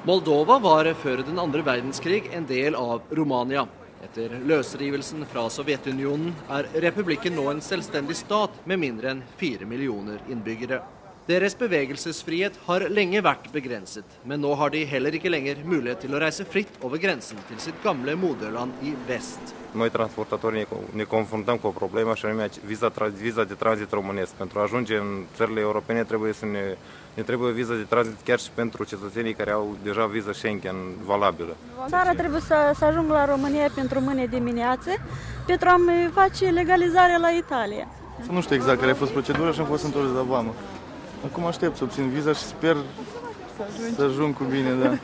Moldova var før den andre verdenskrig en del av Romania. Etter løsrivelsen fra Sovjetunionen republikken nå en selvstendig stat med mindre enn 4 millioner innbyggere. Deres bevegelsesfrihet har lenge vært begrenset, men nå har de heller ikke lenger mulighet til å reise fritt over grensen til sitt gamle moderland i vest. Noi transportatorii ne confruntăm cu o problemă și anume viza de tranzit românesc. Pentru a ajunge în țările europene ne trebuie viză de tranzit chiar și pentru cetățenii care au deja viză Schengen valabilă. Țara trebuie să ajungă la România pentru mâine dimineață, pentru a-mi face legalizarea la Italia. Nu știu exact care a fost procedura și am fost întors de la vamă. Acum aștept să obțin viza și sper să ajung cu bine, da.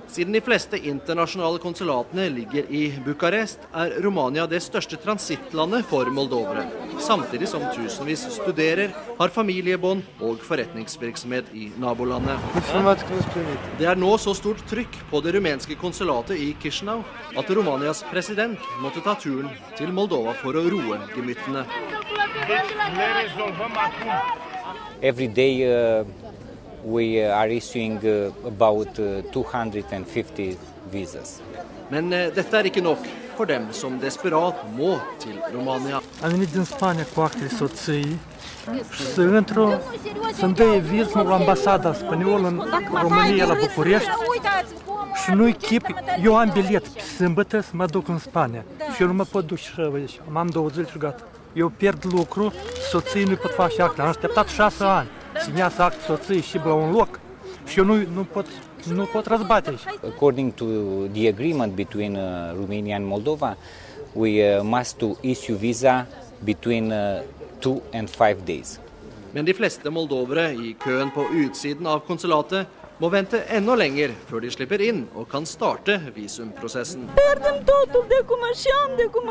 Siden de fleste internasjonale konsulatene ligger i Bukarest, Romania det største transittlandet for moldovere. Samtidig som tusenvis studerer, har familiebånd og forretningsvirksomhet i nabolandet. Det nå så stort trykk på det rumenske konsulatet i Chisinau at Romanias president måtte ta turen til Moldova for å roe gemyttene. Every day we are issuing about 250 visas. Men dette ikke nok for dem som desperat må til Romania. Am venit din Spania cu actele soției și să-mi dă viză la ambasada spaniolă în România, la București. Și nu-i chip, eu am bilet sâmbătă să mă duc în Spania. Și eu nu mă pot duce și aici. Am 2 zile și gata. Eu pierd lucru, soții nu pot face acte. Am așteptat 6 ani. Ținea să acte soții și la un loc. Și eu nu pot răzbate aici. According to the agreement between Romania and Moldova, we must to issue visa between 2 and 5 days. Men de fleste moldovere i køen på utsiden av konsulatet må vente enda lenger før de slipper inn og kan starte visumprosessen. Pierdem totul de acum și am de acum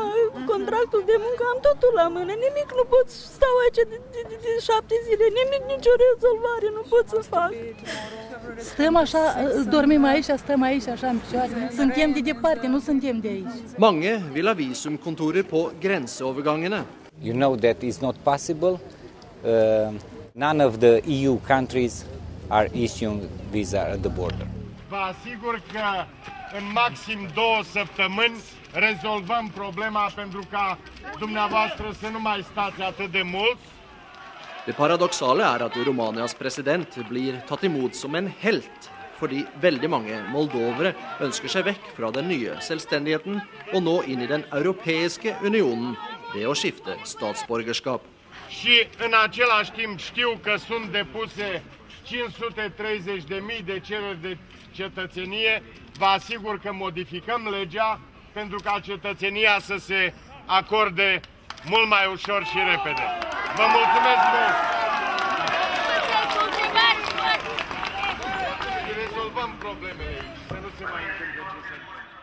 contractul de muncă, am totul la mână, nimic nu pot stau aici de 7 zile, nimic, nicio rezolvare nu pot să fac. Stăm așa, dormim aici, stăm aici așa în picioare, suntem de departe, nu suntem de aici. Mange vil ha visumkontorer på grenseovergangene. You know that is not possible. None of the EU countries are issuing visa at the border. Vă asigur că în maxim 2 săptămâni rezolvăm problema pentru ca dumneavoastră să nu mai stați atât de mult. Det paradoksale at Romanias president blir tatt imot som en helt, fordi veldig mange moldovere ønsker seg vekk fra den nye selvstendigheten og nå inn i den europeiske unionen ved å skifte statsborgerskap. Și în același timp știu că sunt depuse 530.000 de cereri de cetățenie. Vă asigur că modificăm legea pentru ca cetățenia să se acorde mult mai ușor și repede. Vă mulțumesc mult! Și rezolvăm problemele, să nu se mai întâmple ce se întâmplă.